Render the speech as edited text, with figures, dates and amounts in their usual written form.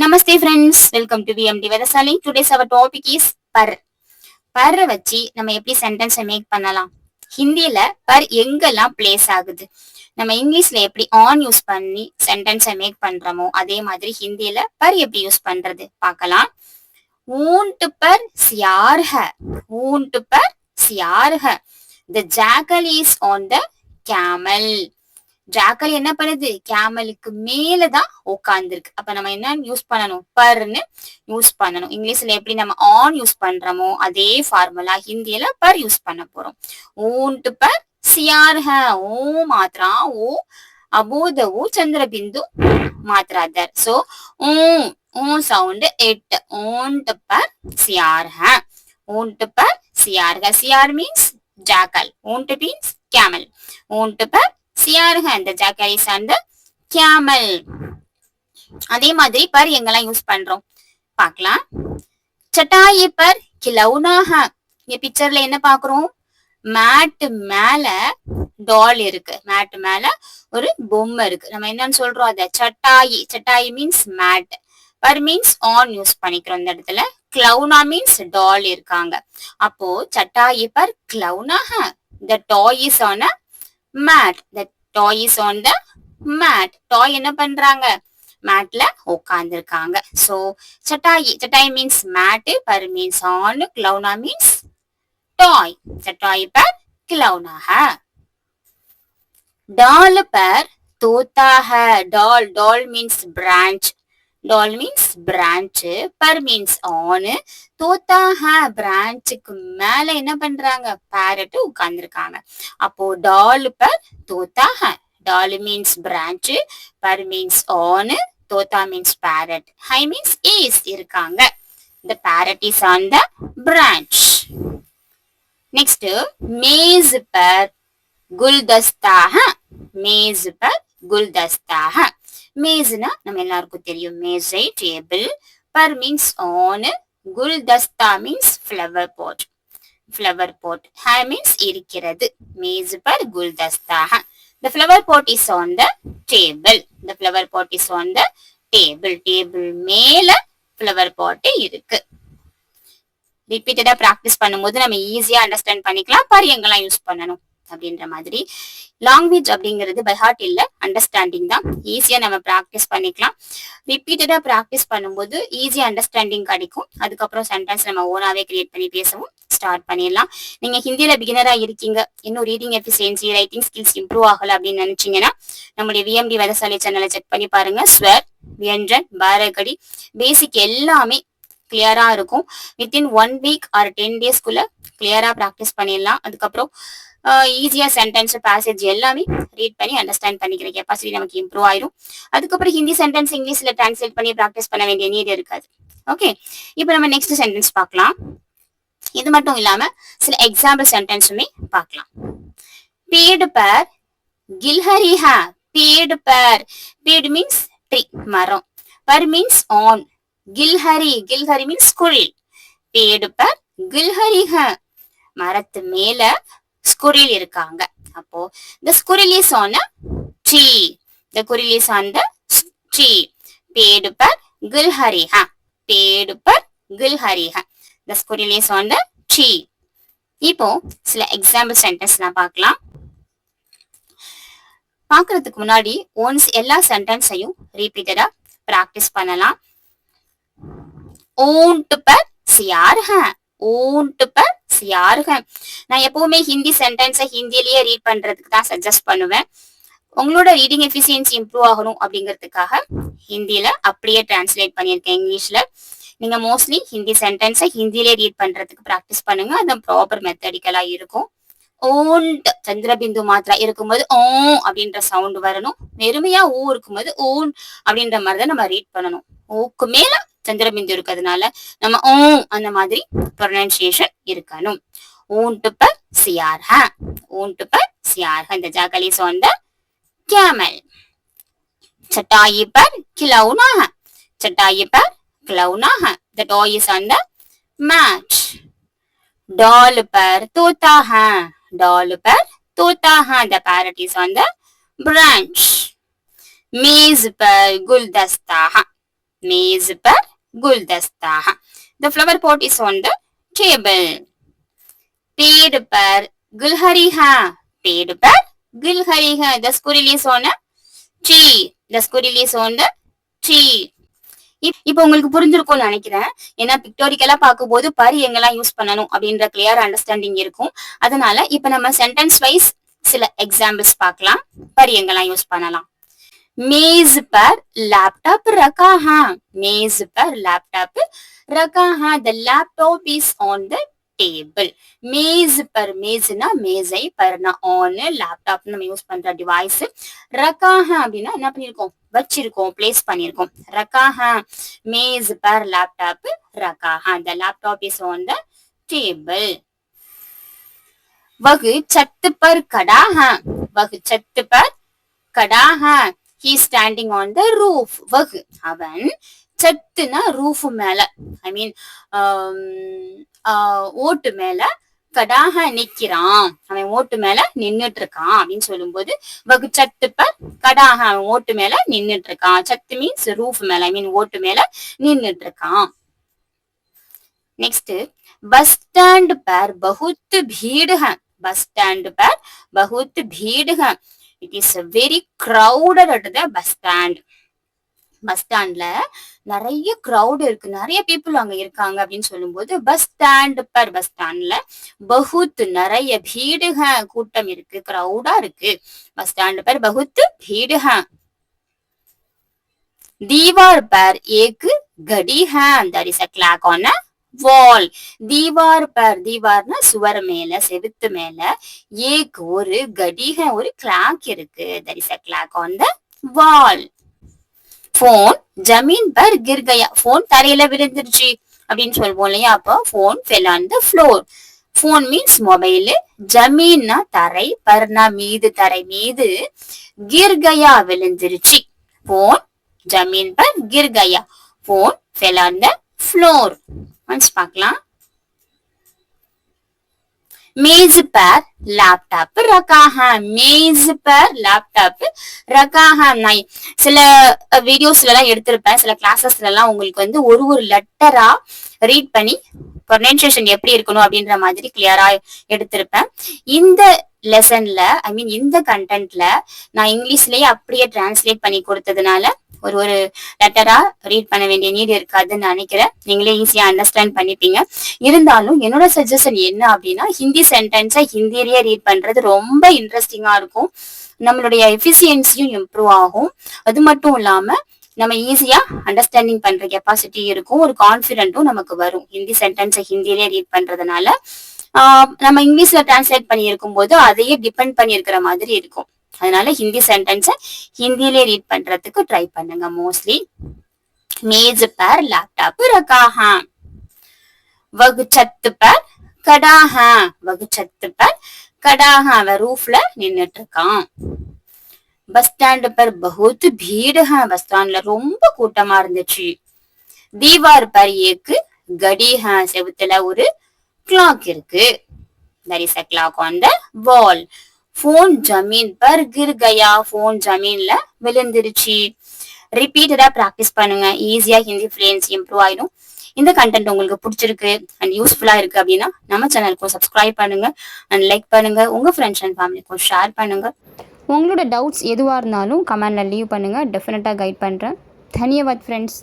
Namaste friends, welcome to VMD Vedasali. Today's our topic is par. Per வச்சு நம்ம எப்படி சென்டென்ஸை மேக் பண்ணலாம். ஹிந்தியில பர் எங்கெல்லாம் பிளேஸ் ஆகுது, நம்ம இங்கிலீஷ்ல எப்படி ஆன் யூஸ் பண்ணி சென்டென்ஸை மேக் பண்றோமோ அதே மாதிரி ஹிந்தியில பர் எப்படி யூஸ் பண்றது பார்க்கலாம். ऊंट पर सियार है, ऊंट पर सियार है. The jackal is on the camel. Jackal என்ன பண்ணுது, கேமலுக்கு மேலதான் உட்கார்ந்துருக்கு. அப்ப நம்ம என்ன யூஸ் பண்ணணும், பர்னு யூஸ் பண்ணணும். இங்கிலீஷ்ல எப்படி நம்ம ஆன் யூஸ் பண்றோமோ அதே ஃபார்முலா ஹிந்தியில பர் யூஸ் பண்ண போறோம். ऊंट पर सियार है, ஓ மாத்ரா ஓ, அபோத ஓ, சந்திர பிந்து மாத்ரா தர். சோ ஓ சவுண்ட் எட். ऊंट पर सियार है, ऊंट पर सियार है. सियार मीन्स jackal, ऊंट means camel. ऊंट पर சியார் है, the jackal is on the camel. அதே மாதிரி பர் எங்கெல்லாம் யூஸ் பண்றோம் பார்க்கலாம். சட்டாயி பர் கிலௌனா है. இங்க பிக்சர்ல என்ன பாக்குறோம், மேட் மேல டால் இருக்கு, மேட் மேல ஒரு பொம்மை இருக்கு. நம்ம என்னன்னு சொல்றோம், அத சட்டாயி. சட்டாயி மீன்ஸ் மேட், பர் மீன்ஸ் ஆன் யூஸ் பண்ணிக்கிறோம் இந்த இடத்துல. கிளவுனா மீன்ஸ் டால் இருக்காங்க. அப்போ சட்டாயி பர் கிளவுனா है, the toy is on a mat. The toy is on the mat. toy என்ன பண்றாங்க, மேட்ல உட்கார்ந்துருக்காங்க. சோ சட்டாயி, சட்டாயி மீன்ஸ் மேட், பர் மீன்ஸ் ஆன், கிளவுனா மீன்ஸ் टॉय. चटाई पर खिलौना है. डाल पर तोता है. डाल, डाल मीन्स ब्रांच, डाल मीन्स ब्रांच, पर मीन्स ऑन, தோத்தா है பிரான்ச்சுக்கு மேல என்ன பண்றாங்க, பேரட் உட்கார்ந்துருக்காங்க. அப்போ டால் பர் தோத்தா है. டால் மீன்ஸ் பிரான்ச், பர் மீன்ஸ் ஆன், தோத்தா மீன்ஸ் பேரட், ஹை மீன்ஸ் இஸ் இருக்காங்க. The parrot is on the branch. Next मेज पर गुलदस्ता है. मेज पर गुलदस्ता है. मेजना நம்ம எல்லாருக்கும் தெரியும், மேஜை டேபிள், पर मीन्स ऑन, गुलदस्ता means flower pot, flower pot, है मीन्स இருக்கிறது. मेज पर गुलदस्ता है. The flower pot is on the table. The flower pot is on the table. Table மேல flower pot இருக்கு. ரிப்பீட்டடா பிராக்டிஸ் பண்ணும்போது நம்ம ஈஸியா அண்டர்ஸ்டாண்ட் பண்ணிக்கலாம் பர் எங்கெல்லாம் யூஸ் பண்ணணும் அப்படின்ற மாதிரி. லாங்குவேஜ் அப்படிங்கிறது பை ஹார்ட் இல்ல, அண்டர்ஸ்டாண்டிங் தான். ஈஸியா நம்ம பிராக்டிஸ் பண்ணிக்கலாம். ரிப்பீட்டடா பிராக்டிஸ் பண்ணும்போது ஈஸியா அண்டர்ஸ்டாண்டிங் கிடைக்கும். அதுக்கப்புறம் சென்டென்ஸ் நம்ம ஓனாவே கிரியேட் பண்ணி பேசவும் ஸ்டார்ட் பண்ணிடலாம். நீங்க ஹிந்தியில பிகினரா இருக்கீங்க, இன்னும் reading efficiency, writing skills improve ஆகல அப்படின்னு நினைச்சீங்கன்னா நம்மளுடைய விஎம்டி வேதசாலை சேனலை செக் பண்ணி பாருங்க. ஸ்வர், வியஞ்சன், பாரகடி, பேசிக் எல்லாமே கிளியரா இருக்கும். வித்தின் 1 வீக் ஆர் 10 டேஸ்க்குள்ள கிளியரா பிராக்டிஸ் பண்ணிடலாம். அதுக்கப்புறம் ஈஸியா சென்டென்ஸ், பேசேஜ் எல்லாமே ரீட் பண்ணி அண்டர்ஸ்டாண்ட் பண்ணிக்கிற கெப்பாசிட்டி நமக்கு இம்ப்ரூவ் ஆயிரும். அதுக்கப்புறம் ஹிந்தி சென்டென்ஸ் இங்கிலீஷ்ல டிரான்ஸ்லேட் பண்ணி பிராக்டிஸ் பண்ண வேண்டிய நீட் இருக்காது. ஓகே, இப்போ நம்ம நெக்ஸ்ட் சென்டென்ஸ் பார்க்கலாம். இது மட்டும் இல்லாம சில எக்ஸாம்பிள் சென்டென்ஸுமே பார்க்கலாம். पेड़ पर गिलहरी है. पेड़ पर, पेड़ मीन्स ट्री, மரம், पर मीन्स ऑन, गिलहरी, गिलहरी मीन्स குரில். पेड़ पर गिलहरी है, மரத்து மேல ஸ்குரில் இருக்காங்க. அப்போ the squirrel is on a tree. The squirrel is on the tree. पेड़ पर गिलहरी है. पेड़ पर गिलहरी है. The squirrel is on the tree. இப்போ சில எக்ஸாம்பிள் சென்டென்ஸ் நான் பார்க்கலாம். பார்க்கறதுக்கு முன்னாடி ஒன்ஸ் எல்லா சென்டென்ஸையும் ரிப்பீட்டடா பிராக்டிஸ் பண்ணலாம். ऊंट पर सियार है. ऊंट पर सियार है. நான் எப்பவுமே ஹிந்தி சென்டென்ஸை ஹிந்திலேயே ரீட் பண்றதுக்கு தான் சஜஸ்ட் பண்ணுவேன். உங்களோட ரீடிங் எஃபிஷியன்சி இம்ப்ரூவ் ஆகணும் அப்படிங்கிறதுக்காக ஹிந்தியில அப்படியே டிரான்ஸ்லேட் பண்ணியிருக்கேன் இங்கிலீஷ்ல. நீங்க மோஸ்ட்லி ஹிந்தி சென்டென்ஸை ஹிந்திலே ரீட் பண்றதுக்கு ப்ராக்டிஸ் பண்ணுங்க. அது ப்ராப்பர் மெத்தடிக்கலா இருக்கும். ஓன்ட் சந்திரபிந்து மாத்திரா இருக்கும்போது ஓ அப்படின்ற சவுண்ட் வரணும். வெறுமையா ஊ இருக்கும்போது ஓன் அப்படின்ற மாதிரி தான் நம்ம ரீட் பண்ணணும். ஓக்கு மேல சந்திரபிந்து இருக்கிறதுனால நம்ம ஓ அந்த மாதிரி ப்ரொனன்சியேஷன் இருக்கணும். ऊंट पर सियार है. ऊंट पर सियार है. The jackal is on the camel. चटाई पर खिलौना है. चटाई पर खिलौना है. The toy is on the mat. Doll पर तोता है. डॉल पर तोता है. The parrot is on the branch. मेज पर गुलदस्ता है. मेज पर गुलदस्ता है। The flower pot is on the table. पेड़ पर गुलहरी है। पेड़ पर गुलहरी है। The squirrel is on a tree. The squirrel is on the tree. இப்போ உங்களுக்கு புரிஞ்சிருக்கும்னு நினைக்கிறேன். ஏன்னா பிக்டோரிக்கலா பார்க்கும்போது பர் எங்கெல்லாம் யூஸ் பண்ணணும் அப்படின்ற கிளியர் அண்டர்ஸ்டாண்டிங் இருக்கும். அதனால இப்ப நம்ம சென்டென்ஸ் வைஸ் சில எக்ஸாம்பிள்ஸ் பார்க்கலாம். பர் எங்கெல்லாம் யூஸ் பண்ணலாம். मेज पर लैपटॉप रखा है। मेज पर लैपटॉप रखा है। The laptop is on the table. मेज पर मेजना मेजை பர்னா ஆன் லேப்டாப் நம்ம யூஸ் பண்ற டிவைஸ். ரக்கா है அப்படின்னா என்ன பண்ணிருக்கோம் வச்சிருக்கோம் பிளேஸ் பண்ணிருக்கோம். ரக்கா है मेज पर लैपटॉप रखा है। The laptop is on the table. वह छत पर खड़ा है। वह छत पर खड़ा है. He is standing on the roof. வகு அவன் சத்துனா ரூஃப் மேல ஐ மீன் ஓட்டு மேல கடாக நிக்கிறான். அவன் ஓட்டு மேல நின்னுட்டு இருக்கான் அப்படின்னு சொல்லும் போது வகு சத்து பர் கடாக அவன் ஓட்டு மேல நின்னுட்டு இருக்கான். சத்து மீன்ஸ் ரூஃப் மேல ஐ மீன் ஓட்டு மேல நின்னுட்டு இருக்கான். नेक्स्ट बस स्टैंड पर बहुत भीड़ है. बस स्टैंड पर बहुत भीड़ है. It is very crowded at the bus stand. Bus ஸ்டாண்ட்ல நிறைய கிரௌட் இருக்கு, நிறைய பீப்புள் அங்க இருக்காங்க அப்படின்னு சொல்லும் போது பஸ் ஸ்டாண்ட் பர் பஸ் ஸ்டாண்ட்ல பகுத் நிறைய भीड़ है கூட்டம் இருக்கு கிரௌடா இருக்கு. பஸ் ஸ்டாண்ட் पर बहुत भीड़ है. दीवार पर एक घड़ी है. There is a clock on a wall. दीवार पर दीवारना சுவர் மேல செவுத்து மேல एक ஒரு घड़ी है ஒரு கிளாக் இருக்கு. There is a clock on the wall. Phone जमीन पर गिर गया. फोन தரையில விழுந்துருச்சு அப்படின்னு சொல்வோம் இல்லையா. அப்போ phone fell on the floor. Phone means mobile. ஜமீன்னா தரை, பர்னா மீது தரை மீது, गिर गया விழுந்துருச்சு. फोन जमीन पर गिर गया. Phone fell on the floor. once பார்க்கலாம். मेज पर लैपटॉप रखा है. मेज पर लैपटॉप रखा है. நான் சில வீடியோஸ்ல எல்லாம் எடுத்திருப்பேன், சில கிளாसेसல எல்லாம் உங்களுக்கு வந்து ஒரு ஒரு லெட்டரா ரீட் பண்ணி ப்ரொனன்சியேஷன் எப்படி இருக்கணும் அப்படின்ற மாதிரி கிளியரா எடுத்திருப்பேன். இந்த லெசன்ல ஐ மீன் இந்த கண்டென்ட்ல நான் இங்கிலீஷ்லயே அப்படியே டிரான்ஸ்லேட் பண்ணி கொடுத்ததுனால ஒரு ஒரு லெட்டரா ரீட் பண்ண வேண்டிய நீட் இருக்காதுன்னு நினைக்கிறேன். நீங்களே ஈஸியா அண்டர்ஸ்டாண்ட் பண்ணிப்பீங்க. இருந்தாலும் என்னோட சஜஷன் என்ன அப்படின்னா ஹிந்தி சென்டென்ஸை ஹிந்திலேயே ரீட் பண்றது ரொம்ப இன்ட்ரெஸ்டிங்கா இருக்கும். நம்மளுடைய எஃபிசியன்சியும் இம்ப்ரூவ் ஆகும். அது மட்டும் இல்லாம நம்ம ஈஸியா அண்டர்ஸ்டாண்டிங் பண்ற கெப்பாசிட்டி இருக்கும். ஒரு கான்பிடென்ட்டும் நமக்கு வரும் ஹிந்தி சென்டென்ஸை ஹிந்திலேயே ரீட் பண்றதுனால. நம்ம இங்கிலீஷ்ல டிரான்ஸ்லேட் பண்ணி இருக்கும் போது அதையே டிபெண்ட் பண்ணி இருக்கிற மாதிரி இருக்கும். அதனால ஹிந்தி சென்டென்ஸை ஹிந்திலே ரீட் பண்றதுக்கு ட்ரை பண்ணுங்க. மோஸ்ட்லி मेज पर लैपटॉप रखा है. वह छत पर खड़ा है. वह छत पर खड़ा है. वह रूफல நின்னுட்டு இருக்கான். बस स्टैंड पर बहुत भीड़ है. बस स्टैंडல ரொம்ப கூட்டமா இருந்துச்சு. दीवार पर एक घड़ी है. செவுத்துல ஒரு கிளாக் இருக்கு. There is a clock on the wall. Phone जमीन पर गिर गया. फोन जमीன்ல விழுந்துருச்சு. ரிப்பீட்டடா பிராக்டிஸ் பண்ணுங்க. ஈஸியா ஹிந்தி ஃப்ளூயன்சி இம்ப்ரூவ் ஆயிடும். இந்த கண்டென்ட் உங்களுக்கு பிடிச்சிருக்கு அண்ட் யூஸ்ஃபுல்லா இருக்கு அப்படின்னா நம்ம சேனலுக்கும் சப்ஸ்கிரைப் பண்ணுங்க அண்ட் லைக் பண்ணுங்க. உங்க ஃப்ரெண்ட்ஸ் அண்ட் ஃபேமிலிக்கும் ஷேர் பண்ணுங்க. உங்களோட டவுட்ஸ் எதுவாக இருந்தாலும் கமெண்ட்ல லீவ் பண்ணுங்க. டெஃபினட்டா கைட் பண்றேன். தன்யவாத் ஃப்ரெண்ட்ஸ்.